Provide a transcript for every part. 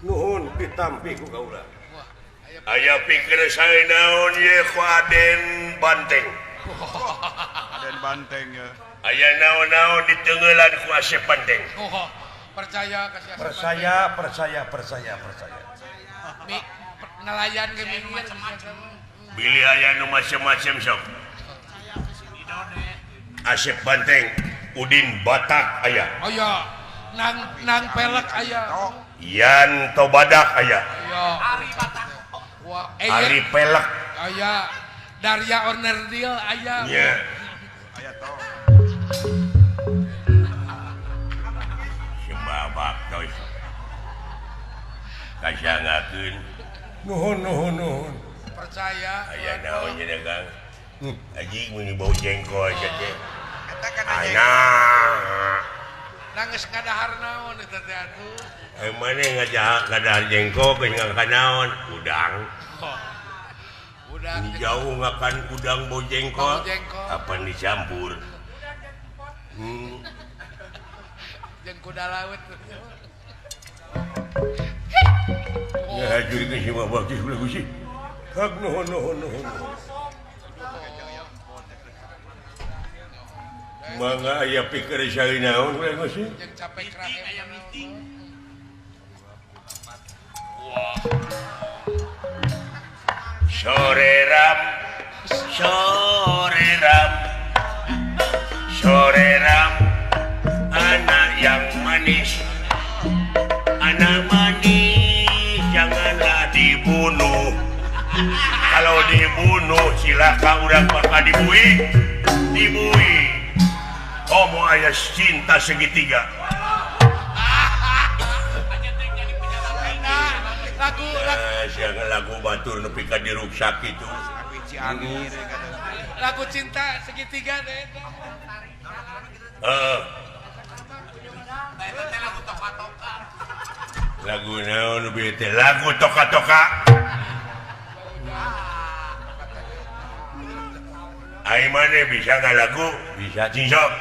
Nuhun ditampi ku kaula. Aya pikir saya naon ye Aden Banteng. Aden Banteng ya. Aya naon-naon ditenggelan ku Asep Banteng. Percaya Percaya. Nelayan ke macam-macam. Bilih aya nu macem-macem sok. Asep Banteng, Udin Batak aya. Oh ya, nang pelek aya. Yan Tobadak aya. Iya. Ari Batak. Wah, Ari Pelek aya. Darya Ornerdil aya. nya. Aya toh. Sebabak toy. Kajangakeun Nuhun. Percaya. aya naon nya dagang. Aji mun bau jengkol teh. Eta kan Anak. Nangis ngadahar naon eta teh atuh. Mane ngajah jengkol geus ngakanaon udang. Udang Jauh ngakan udang bau jengkol. Bau jengkol. Kapan dicampur? jeung kuda laut. Ya hajur ke si mabak di sebelah gusi. Hak nuhun. Mangga aya pikir saya naon we gusi. Jeung capek kerahem aya meeting. Sore ram, anak yang manis, janganlah dibunuh. Kalau dibunuh silakan urang bakal dibui. Homo aya cinta segitiga. Lagu batur nepi ka diruksak itu. Ciangir kata. Lagu cinta segitiga teh. Lagu naon bete lagu toka-toka. Ai mane bisa ngalagu? Bisa cincok.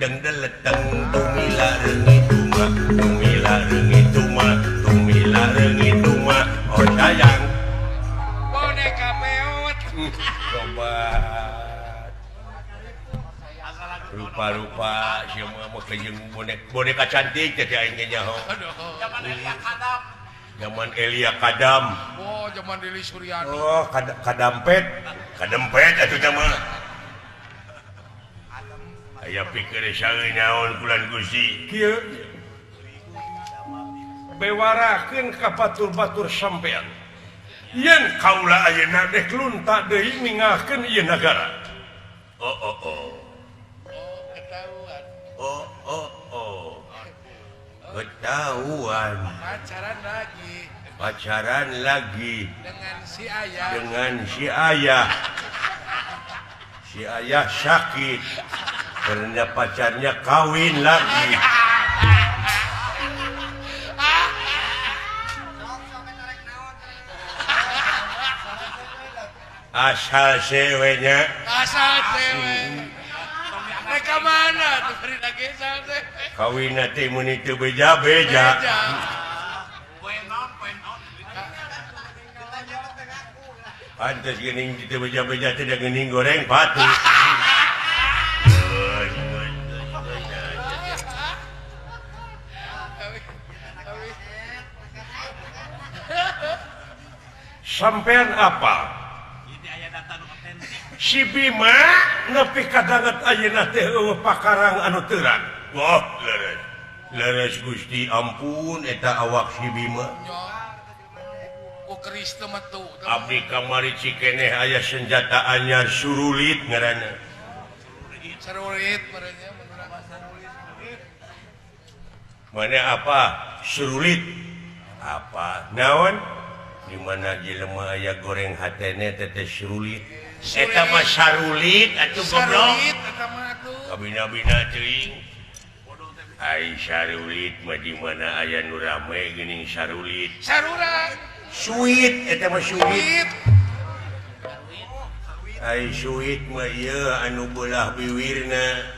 Dengdelet teng tumila reungit tuma. Oh sayang. Boneka peot. Sobat. Rupa-rupa siapa mau kejeng boneka cantik teh aing nyaho. Zaman Elia Kadam. Oh, zaman Dili Suryani. Oh, kadampet Kadempet atuh mah. Aya pikir saeuy naon bulan Gusti. kieu bewarakeun ka batur-batur sampean. Yen kaula ayeuna dek lunta deui ninggalkeun ieu nagara. Oh. Ketahuan. Ketahuan. Pacaran lagi Dengan si ayah. dengan si ayah. Si ayah sakit karena pacarnya kawin lagi. Asal ceweknya Asal cewek. Mereka mana tuh? bari gesal teh. kawin teh mun itu beja-beja pantes geuning itu beja-beja teh da geuning goreng patu sampean apa si Bima nepi kadanget ayeuna teh eueuh pakarang anu terang. wah leres Gusti ampun eta awak si Bima Keris teh metu. abdi kamari cikeneh aya senjata anyar surulit ngaranna Sarulit merenya mana apa surulit apa naon di mana jelema aya goreng hatene teteh surulit eta mah sarulit atuh goblok Sarulit eta mah atuh. kabina-bina teuing ai sarulit mah di mana aya nu rame geuning sarulit Sarurang. suit eta mah suit Wit. ai suit mah ieu anu beulah biwirna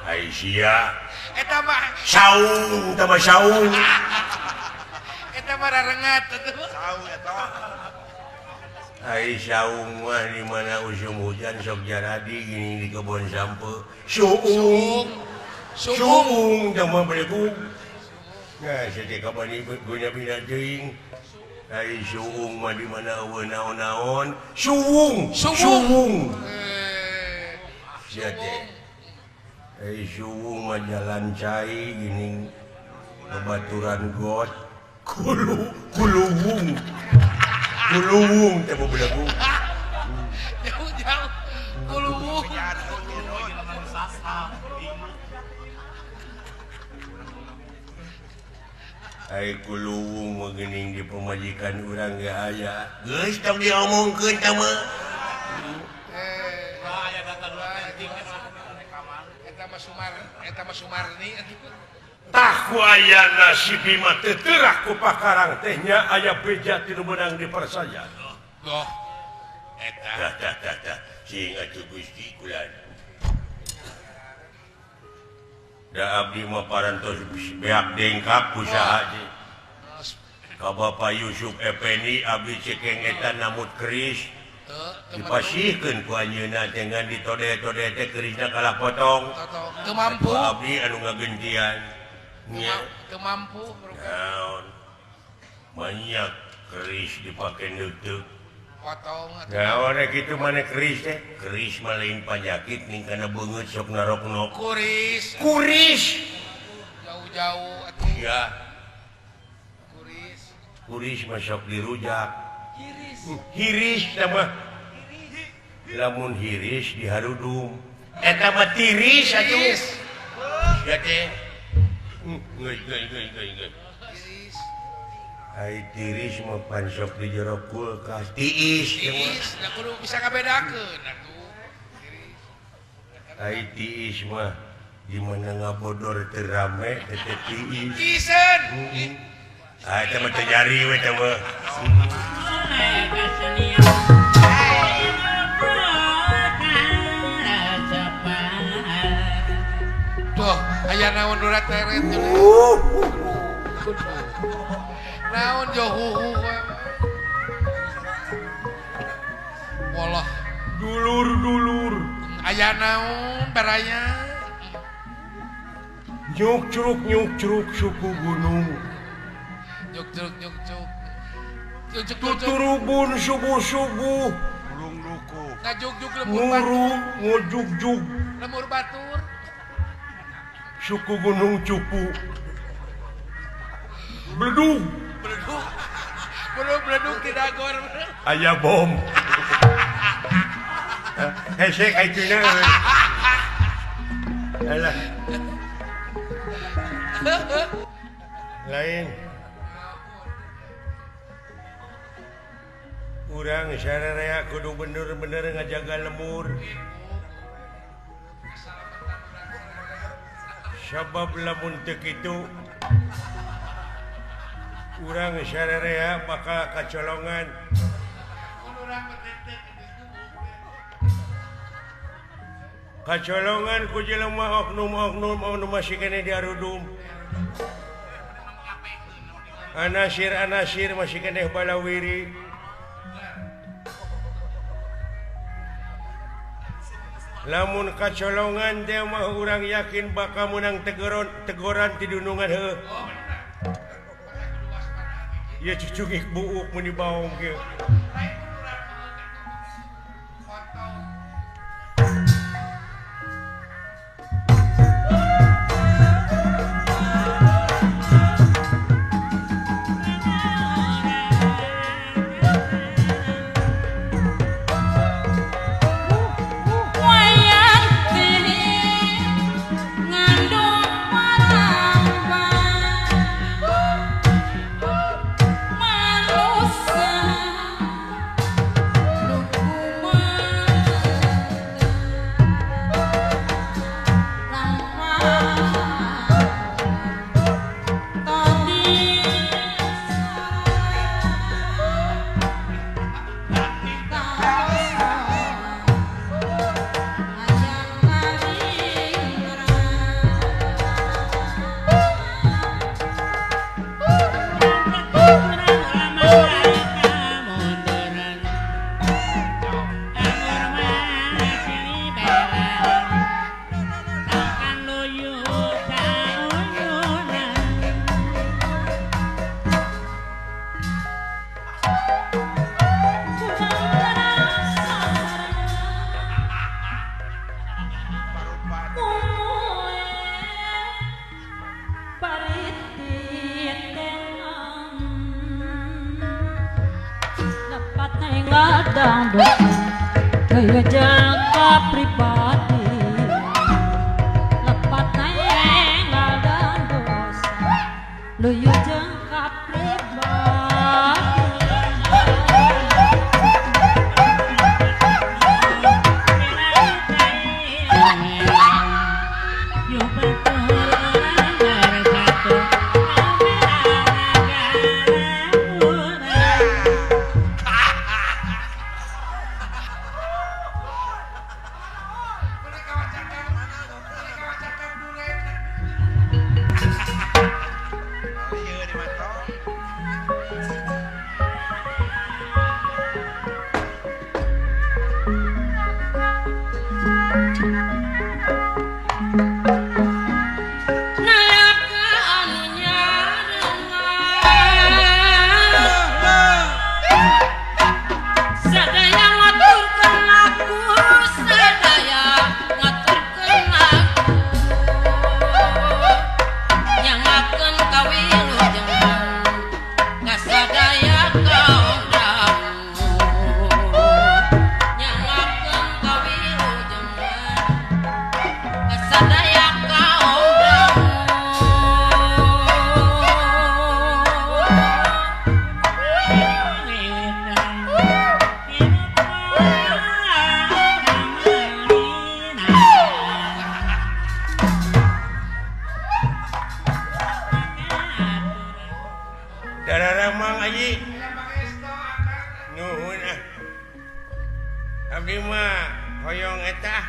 ai sia Eta mah saung tah mah saung eta mah rarengat atuh. Tahu ya toh. ai saung mah di mana usum hujan sok jaradi gini di kebon sampe suung suung tah mah beregu nah jadi kabani gunya bina teuing ai suung mah di mana eueuh naon-naon suung suung sia teh ai suung mah jalan cai gini babaturan got kuluwung teh mau beregu Jauh-jauh. Kuluwung. ai kuluwung mah geuning di pemajikan urang ge aya geus tong diomongkeun tah mah Eta mah Sumarni atuh. Tah ku ayana si Bima teu teurak ku pakarang teh nya aya beja tinu meunang dipersayan. Goh. Eta. tah sing atuh Gusti kulan da abdi mah parantos beak dengkap usaha je ka Bapak Yusuf Effendi abdi cekeng eta namut keris dipasihkeun ku anjeunna teh ngan ditode-tode teh kerisna kalah potong Teu mampu. abdi anu ngagentian nya Teu mampu. naon banyak keris dipake neuteuk Potong atuh. naon kitu maneh keris teh keris mah lain panyakit ning kana beungeut sok narokno Kuris. kuris Jauh-jauh atuh. ya Kuris. kuris mah sok dirujak hiris mah lamun hiris diharudum eta mah tiris atuh ya teh geus Kuris. ai tiris mah pan sok di jero kulkas tiis teh mah Kuris. Da kudu bisa ngabedakeun atuh. ai tiis mah di mana ngabodor teu rame teh tiis Isen. ah eta mah teu nyari we teh mah Duh, aya naon durat teret. Naon jo huhu we. Walah, Dulur aya naon baraya? nyuk curug suku gunung Juk juk juk juk. Juk juk juk. tuturubun subuh-subuh Ulung luku. Ngajuk juk lemur batur. nguru ngojug-jug Lemur batur. suku gunung cupu bledug Beleduk. Beleduk di dagor. aya bom hesek aituna alah lain urang sararea kudu bener-bener ngajaga lemur sabab lamun teu kitu urang sararea bakal kacolongan kacolongan ku jelema oknum masih kene diarudum. Anasir masih kene balawiri. Lamun kacolongan teh mah urang yakin bakal menang teguran ti dunungan heuh. Ya cucungik buuk mun dibaong kieu. Kaya jaga pribadi lepat nenggal dan dosa luyu jaga pribadi Abdi mah hoyong eta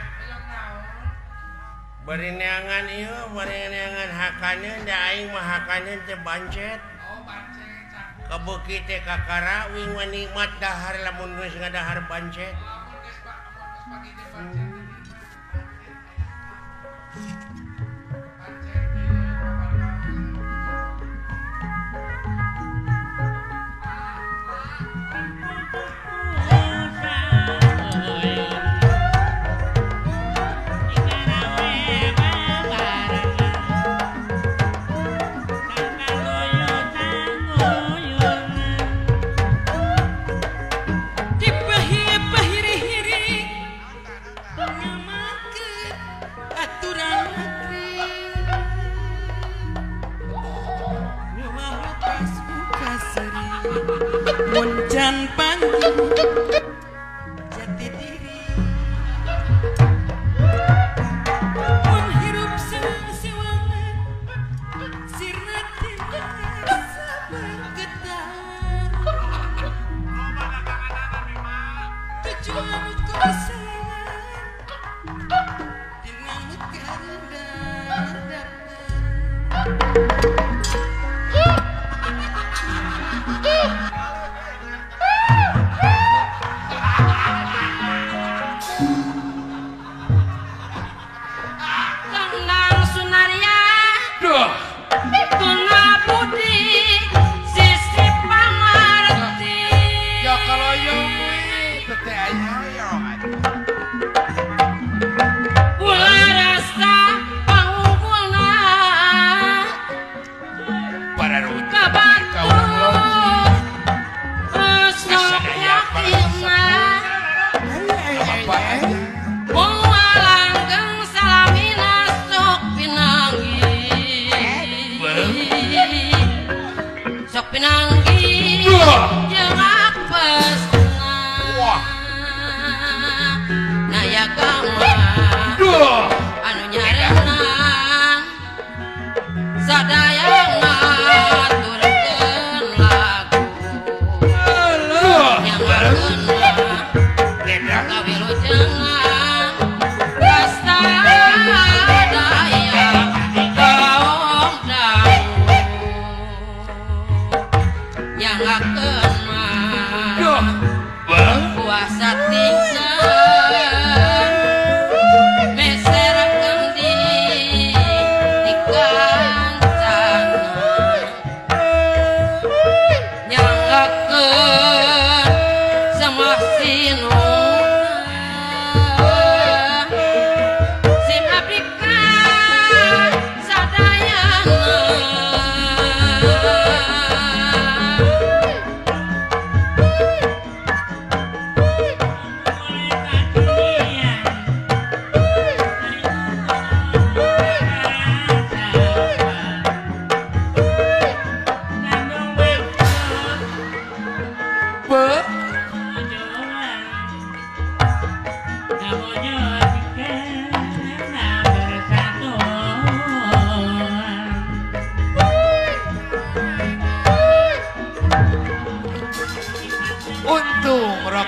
bari neangan ieu bari neangan hakaneun da aing mah hakaneun teh bancet. Kabeuki teh kakara wing nikmat dahar lamun geus ngadahar bancet. Muncan panggung jati diri menghirup sewangan sirna tina sabar getar tujuan ku sayang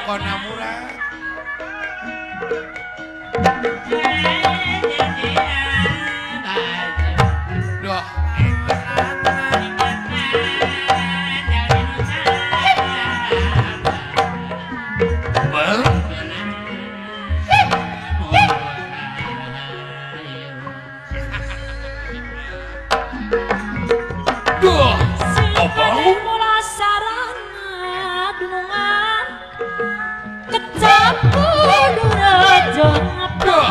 pokoknya murah. Duh. Duh. Mula sarana dunungan kecapu duraja ngepakna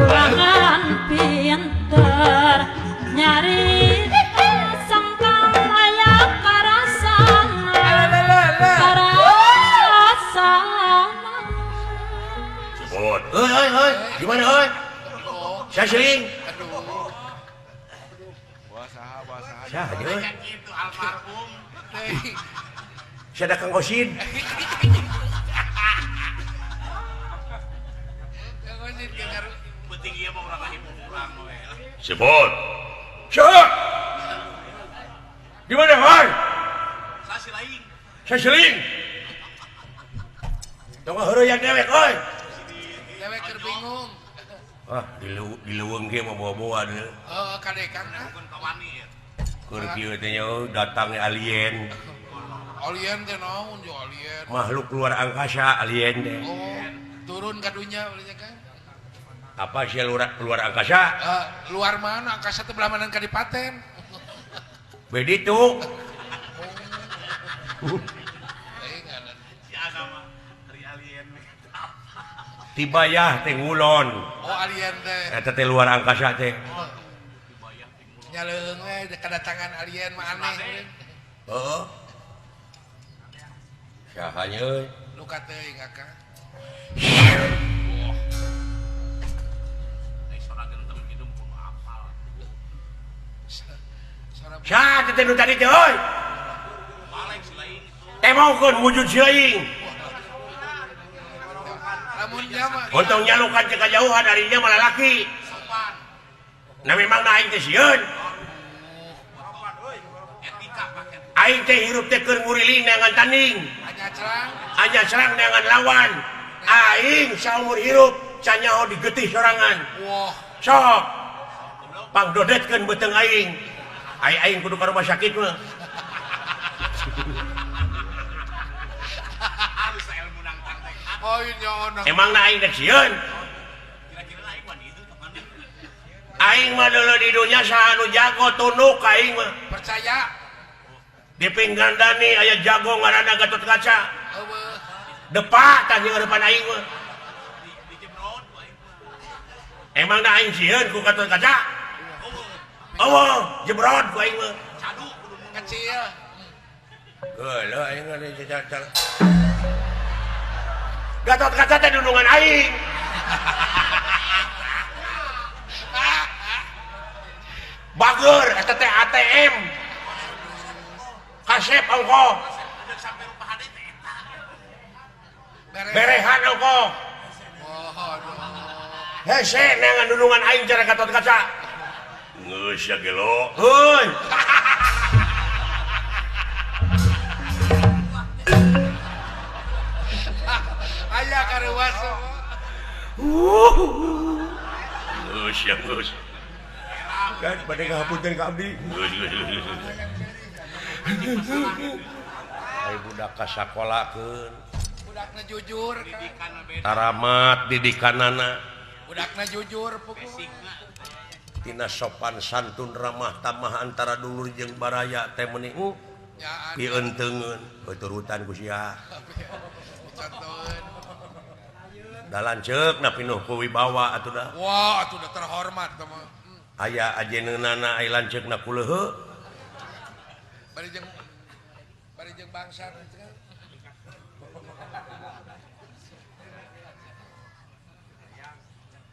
ulangan pinter nyari sangkang layak karasana Cibot. Hei, gimana hei? Saya seling. Saya aja. Saya ada Kang Kosin. Cibot. Syah. Gimana hei? Saya seling. Tunggu heureuyang dewek hei. Dewek keur bingung. Ah, di leuweung ge mah bawa-bawa deh. Kadekang nah. Keur kieu teh datangnya alien. Alien teh naon jo alien? Makhluk luar angkasa alien teh. Oh, turun ka dunya urang kan. Apa sih luar angkasa? Luar mana? Angkasa teh belah mana kadipaten? Bedi tuh. Tibayah teh ngulon. Oh, alien teh. Eta teh luar angkasa teh. Nyaleung we kedatangan alien mah aneh. Heeh. Sahanya euy. Luka teuing Kaka. Sah teh nu tadi teh euy. Teh maukeun wujud sieuing. Lamun jama. Untung nyalukan ke kajauhan harinya malah laki. Nah memang aing teh sieun. Aing teh hirup teh keur nguriling neangan tanding. Anya serang neangan lawan. Aing saumur hirup canyaho digetih sorangan. Wah. Sok. Pangdodetkeun beuteung aing. Aing kudu ka rumah sakit mah. Oh iya ono. Emang aing teh sieun. Aing mah deuleu di dunya saha nu jago tunduk ka aing mah. Percaya. Di pinggandani aya jago ngaranna Gatot Kaca. Eueuh. Depak tah di ngarepan aing mah. Emang da aing sieun ku Gatot Kaca? Oh, jebrot ku aing mah. Kecil. Geuleuh aing ada cacar. Gatot Kaca teh dunungan aing. Bager eta teh ATM. Kasep ongko. Berehan ongko. Hese neangan dunungan aing cara Gatot Kaca. Geus ya gelo. Heuy. Aya kareuwas. Geus ya geus. Kan pada ngahapunten ka abdi. Geus. Ai budak ka sakolakeun. Budakna jujur. Taramat didikanana. Budakna jujur pokok. Tina sopan santun ramah tamah antara dulur jeung baraya teh meuni pieuteungeun turutan ku sia. Contoheun. Da lanceuk na pinuh ku wibawa atuh da. Wah, atuh udah terhormat mah. Aya ajeunana ai lanceukna ku leuheu. Bari jeung bangsa gitu kan.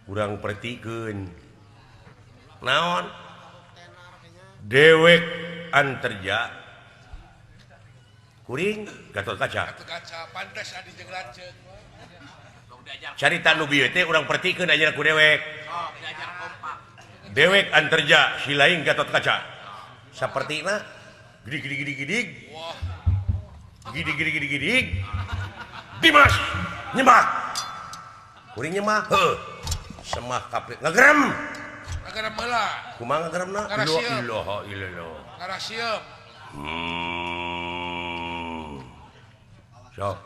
Urang pertikeun. Naon? Dewek Anterja. Kuring Gatot Kaca. Gatot Kaca pantes adi jeung lanceuk. Carita nu bieu teh urang pertikeun ayeuna ku dewek. Dewek Anterja silaing Gatot Kaca. Sapertina gidig. Wah. Gidi. Dimas, nyemak. Kuring nyemak. Semah kape ngagerem. Ngagerem heula. Kumaha ngageremna? Ngarasieum. Ilaha illallah. Ngarasieum. Sok.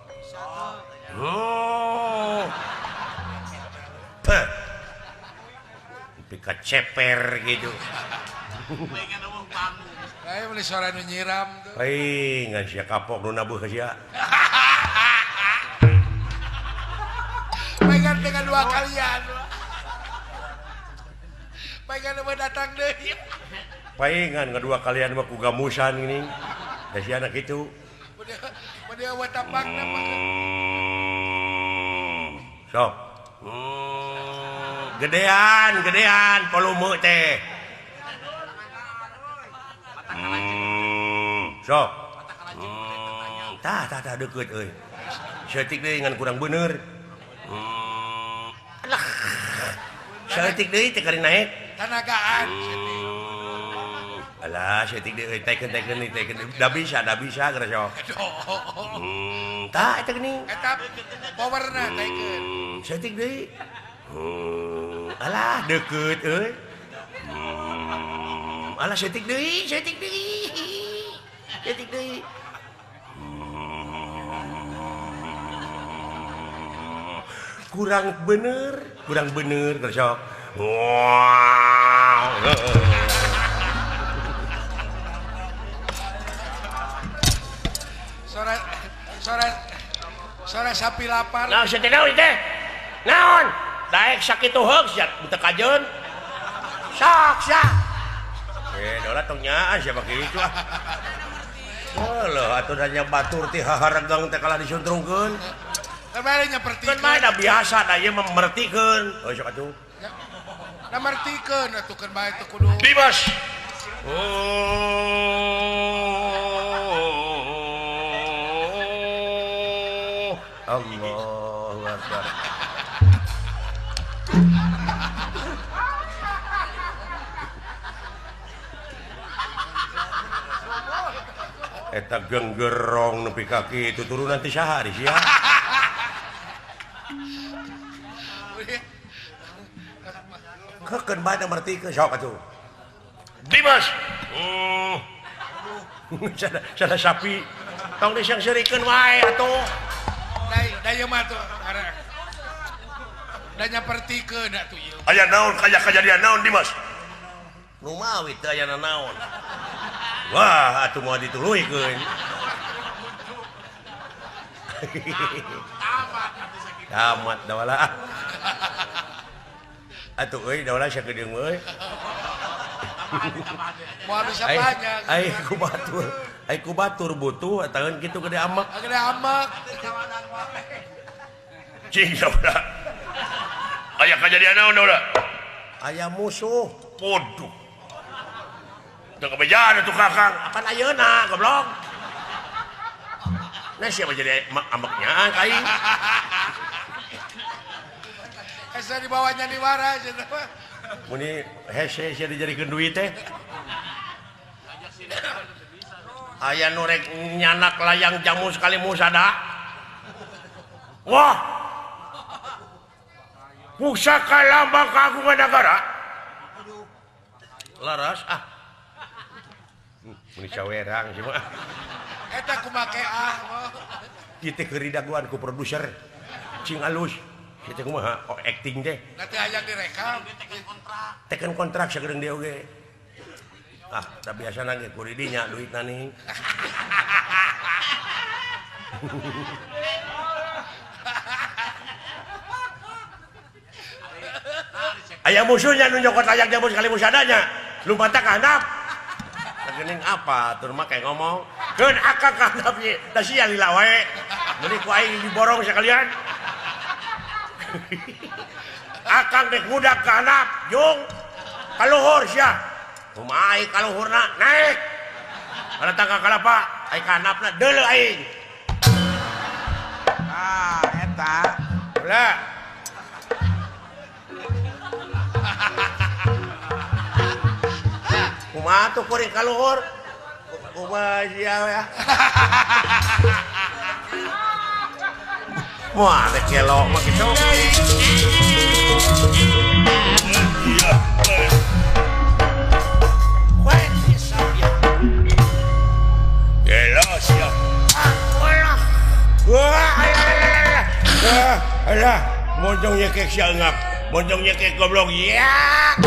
Pika ceper gitu. Ayo beli suara nu nyiram tuh. Ngan sia kapok nu nabuh ka sia. Pengen dengan 2 kalian. Pengen mau datang deui. Paingan kedua kalian mah ku gamusan ini. Da si anak itu. Dia buat tapakna mah. Sok. Gedean volume teh. Sok. Tah deukeut euy. Setik deui ngan kurang bener. Alah. Setik deui teh kari naik. Tanagaan. Alah, setik deui teken. Da bisa gara sok. Tah eta geuning. Eta powerna taikeun. Setik deui. Alah, deukeut euy. Alah setik deui. Kurang bener gara sok. Wow. Sore sapi lapar. Nah, setik naon teh? Naon? Daek sakitu heug sia teu kajeun. Sak. Dola tong nyaan sia bagi itu ah. Heuh, atuh nanya batur ti haharegang teh kala disuntrungkeun. Kemarin nyapertikeun. Kan mah da biasa da ieu memertikeun. Oh, sok atuh. Namertikeun atuh keun bae teu kudu. Dimas. Allahu Akbar. Eta genggerong nepi ka kitu turunan ti saha di sia? Kekeun bae mertikeun sok atuh. Dimas. Sada sapi. Tong disangseurikeun wae atuh. Da ieu mah tuh karena da nyapertikeun atuh ieu. Aya naon kajadian naon Dimas? Nu mawi teu aya naon. Wah, atuh moal dituluykeun. Tamat da wala. Atuh euy da wala sakedeung euy. Moal bisa banyak. Ai ku batur butuh ataeun kitu gede amak. Gede amak. Cing da wala. Aya kajadian naon da wala? Aya musuh. Waduh. Teu kabejaan atuh Kakang. Apan ayeuna goblok. Nah siapa jadi ambeknya kain. Esa di bawahnya di waras eta mah. Muni hese sia dijadikeun duit teh. Aya nu rek nyanak layang jamu sekali musada. Wah. Pusaka lambang kagungan negara. Laras ah. Muni cawerang sih mah. Eta kumake ah. Ieu teh keur didaguan ku produser. Cing alus. Kita kumaha acting teh. Nanti hayang direkam. Teken kontrak sagedeung dia oge. Ah, da biasana ge ku didinya duitna nih. Aya musuhnya nu nyokot layang jamu sekali musadanya. Lumpata ka handap. Geuning apa? Tur mah kayak ngomong. Keun akak ka handap ieu. Da sia lila wae. Meni ku aing diborong sakalian. Akang dek budak ka handap, jung. Kaluhur sia. Kumaha kaluhurna naik. Kana tangga kalapa, ai ka handapna deuleu aing. Ah, eta. Ulah. Kumaha tuh kuring kaluhur? Kumaha sia ya. Wah, teh kelok mah kitu. Iya. Wah, bisa ya. Kelok sia. Wah, alah, moncong nyekek sia ngap. Moncong nyekek goblok. Ya.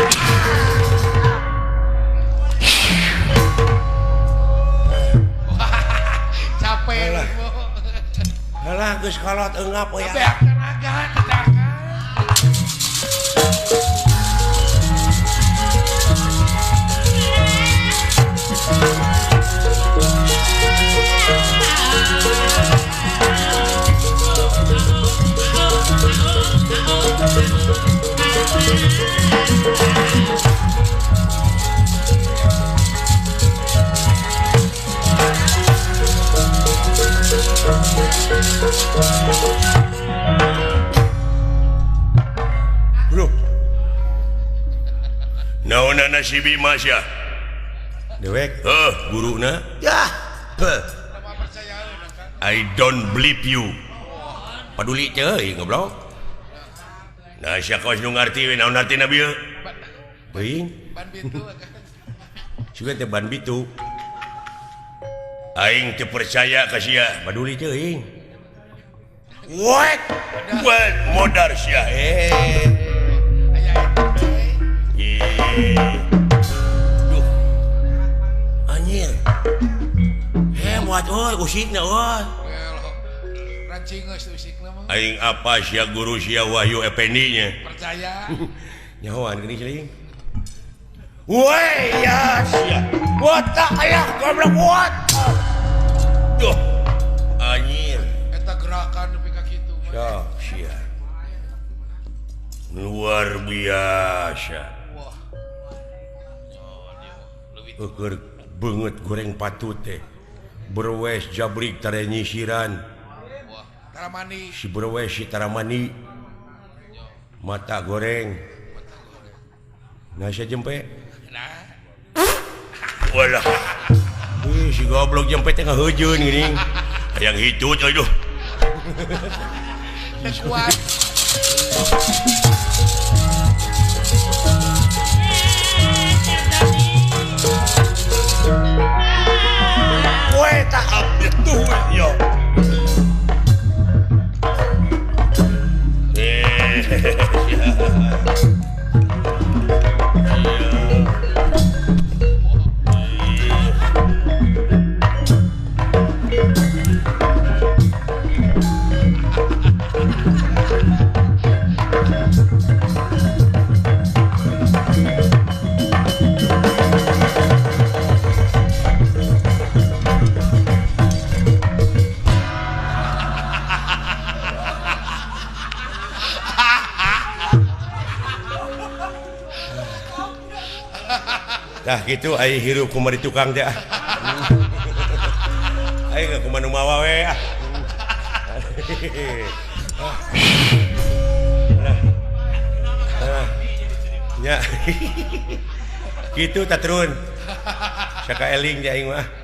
Capek lu. Alah, geus kolot eungap we ya. Beak tenaga, tenaga. Bro. Naonna nasibi Masya? Dewek. Guruna. Ya. I don't believe you. Paduli ceuy goblok. Nah, sia kos nu ngarti we naon artina bieu? Teuing. Ban pintu. Sugan teh ban bitu. Aing teu percaya ka sia, paduli teuing. What modar sia Aya Duh. Anjir. Muat euy usikna euy. rancing geus usikna mah. Aing apa sia guru sia Wahyu Effendi nya. Percaya. Nyahoan geuning ceuing. Woi ya sia. Wota aya goblok what. Duh. Anjir. Eta gerakan nepi ka kitu mah. Ya, sia. Luar biasa. Wah. Keur beungeut goreng patut teh. Berwes jabrik tare nyisiran. Wah, taramani. Si berwes si taramani. Mata goreng. Nasi jempe. Nah, Walah. Si goblok jempe teh ngahejeun geuning. Hayang hitut aduh. teu kuat. Kowe tak update tuh yo. Dah gitu ai hirup kumari tukang teh. Ai ka kumaha mawa we. Ya. Kitu tatrun. Saka eling ja aing mah.